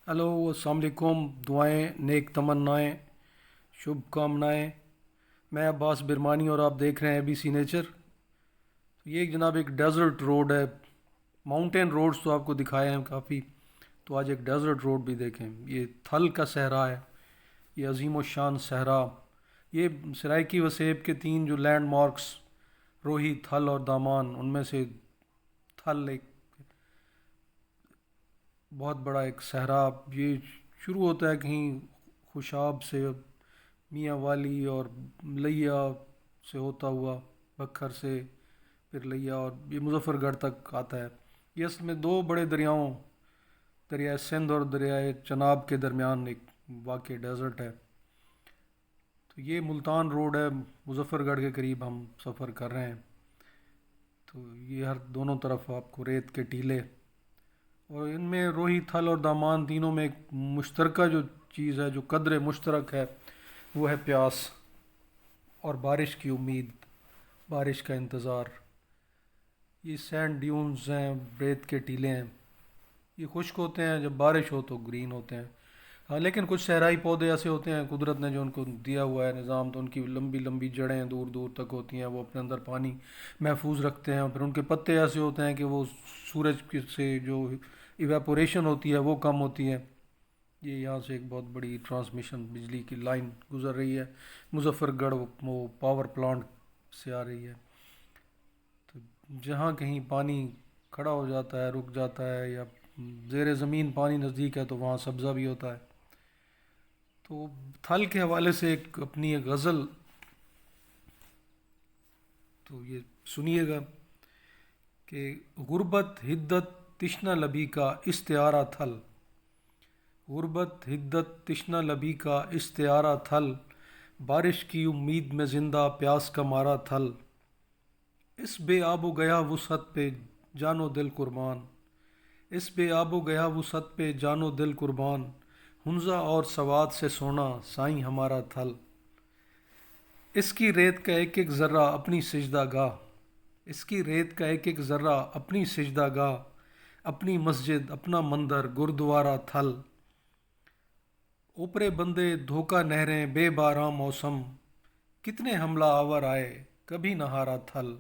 Hello, अस्सलाम वालेकुम। दुआएं, नेक तमन्नाएं, शुभ कामनाएं। मैं अब्बास बिरमानी और आप देख रहे हैं एबीसी नेचर। ये जनाब एक डेजर्ट रोड है। माउंटेन रोड्स तो आपको दिखाए हैं काफ़ी, तो आज एक डेजर्ट रोड भी देखें। ये थल का सहरा है, ये अजीम व शान सहरा। ये सराइकी वसेब के तीन जो लैंड मार्क्स, रोही, थल और दामान, उनमें से थल एक बहुत बड़ा एक सहरा। ये शुरू होता है कहीं खुशाब से, मियाँ वाली और लैया से होता हुआ, बखर से, फिर लैया, और ये मुजफ्फरगढ़ तक आता है। ये इसमें दो बड़े दरियाओं, दरिया सिंध और दरिया चनाब के दरमियान एक वाक़ डेजर्ट है। तो ये मुल्तान रोड है, मुजफ्फरगढ़ के करीब हम सफ़र कर रहे हैं। तो ये हर दोनों तरफ आपको रेत के टीले, और इनमें रोही, थल और दामान तीनों में एक मुश्तरका जो चीज़ है, जो कदर मुश्तरक है, वो है प्यास और बारिश की उम्मीद, बारिश का इंतज़ार। ये सैंड ड्यून्स हैं, रेत के टीले हैं। ये खुश्क होते हैं, जब बारिश हो तो ग्रीन होते हैं। हाँ, लेकिन कुछ सहराई पौधे ऐसे होते हैं, कुदरत ने जो उनको दिया हुआ है निज़ाम, तो उनकी लंबी लंबी जड़ें दूर दूर तक होती हैं, वो अपने अंदर पानी महफूज रखते हैं। और फिर उनके पत्ते ऐसे होते हैं कि वो सूरज से जो इवेपोरेशन होती है वो कम होती है। ये यहाँ से एक बहुत बड़ी ट्रांसमिशन बिजली की लाइन गुजर रही है, मुजफ्फरगढ़ वो पावर प्लांट से आ रही है। तो जहाँ कहीं पानी खड़ा हो जाता है, रुक जाता है, या ज़ेर ज़मीन पानी नज़दीक है, तो वहाँ सब्ज़ा भी होता है। तो थल के हवाले से एक अपनी एक गज़ल, तो ये सुनिएगा कि गुर्बत हिद्दत तिश्ना लबी का इस्तिआरा थल, गुर्बत हिद्दत तिश्ना लबी का इस्तिआरा थल, बारिश की उम्मीद में ज़िंदा प्यास का मारा थल, इस बे आबो गया वुसअत पे जानो दिल कुर्बान, इस बे आबो गया वुसअत पे जानो दिल कुर्बान, हुंजा और सवाद से सोना साईं हमारा थल, इसकी रेत का एक एक ज़र्रा अपनी सिजदा गाह, इसकी रेत का एक एक ज़र्रा अपनी सिजदा गाह, अपनी मस्जिद अपना मंदिर गुरुद्वारा थल, ऊपरे बंदे धोखा नहरें बेबारां मौसम, कितने हमला आवर आए कभी न हारा थल,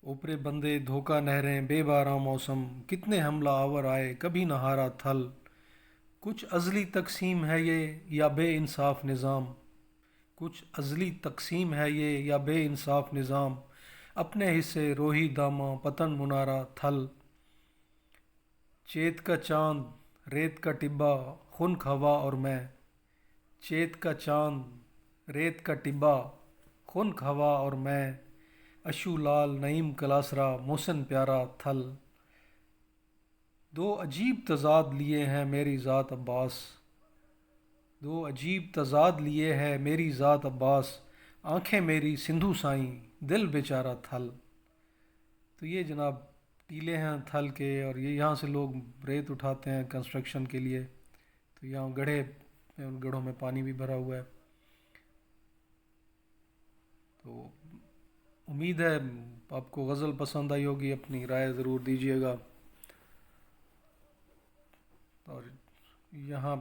ऊपरे बंदे धोखा नहरें बेबारां मौसम, कितने हमला आवर आए कभी न हारा थल, कुछ अज़ली तकसीम है ये या बे इंसाफ निज़ाम, कुछ अज़ली तकसीम है ये या बे इंसाफ निज़ाम, अपने हिस्से रोही दामा पतन मुनारा थल, चेत का चांद रेत का टिब्बा खुनक हवा और मैं, चेत का चांद रेत का टिब्बा खुनक हवा और मैं, अशू लाल नईम कलासरा मोहसिन प्यारा थल, दो अजीब तजाद लिए हैं मेरी ज़ात अब्बास, दो अजीब तजाद लिए है मेरी ज़ात अब्बास, आंखें मेरी सिंधु साईं दिल बेचारा थल। तो ये जनाब टीले हैं थल के, और ये यहाँ से लोग रेत उठाते हैं कंस्ट्रक्शन के लिए। तो यहाँ गड्ढे हैं, उन गड्ढों में पानी भी भरा हुआ है। तो उम्मीद है आपको गज़ल पसंद आई होगी, अपनी राय ज़रूर दीजिएगा। और यहाँ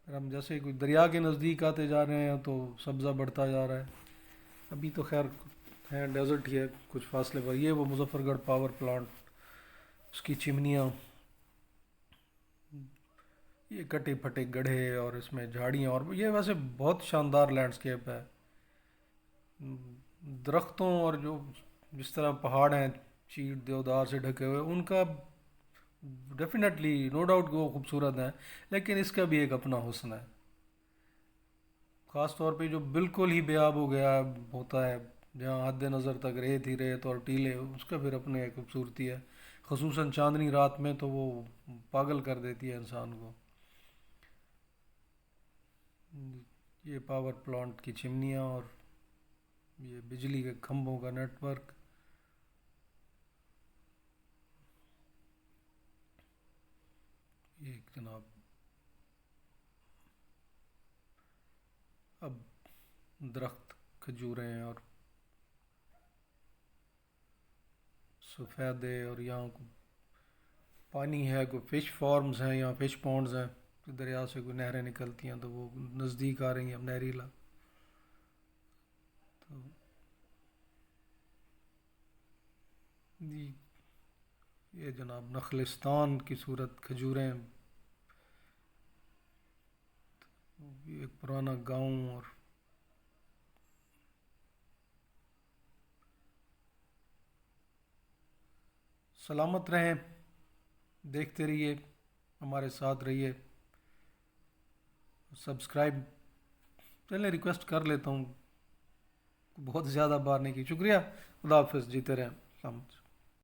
हम जैसे कोई दरिया के नज़दीक आते जा रहे हैं तो सब्ज़ा बढ़ता जा रहा है। अभी तो खैर है, डेजर्ट ही है कुछ फासले पर। ये वो मुजफ्फरगढ़ पावर प्लांट, उसकी चिमनियाँ, ये कटे फटे गड्ढे और इसमें झाड़ियाँ, और ये वैसे बहुत शानदार लैंडस्केप है। दरख्तों और जो जिस तरह पहाड़ हैं चीड़ देवदार से ढके हुए, उनका डेफिनेटली नो डाउट वो खूबसूरत है, लेकिन इसका भी एक अपना हुस्न है। ख़ास तौर पे जो बिल्कुल ही बेआब हो गया होता है, जहाँ हद नज़र तक रेत ही रेत और टीले, उसका फिर अपने एक खूबसूरती है। खसूसन चांदनी रात में तो वो पागल कर देती है इंसान को। ये पावर प्लांट की चिमनियाँ और ये बिजली के खंभों का नेटवर्क। ये जनाब अब दरख्त, खजूरें और सफ़ेदे, और यहाँ پانی ہے، کوئی فش فارمز ہیں یا فش پونڈز ہیں، دریا سے کوئی نہریں نکلتی ہیں تو وہ نزدیک آ رہی ہیں اب نہری تو جی یہ جناب نخلستان کی صورت کھجوریں، یہ ایک پرانا گاؤں، اور سلامت رہیں، دیکھتے رہیے، ہمارے ساتھ رہیے، سبسکرائب، چلیں ریکویسٹ کر لیتا ہوں، بہت زیادہ بار نہیں کی، شکریہ، خدا حافظ، جیتے رہیں، السلام علیکم۔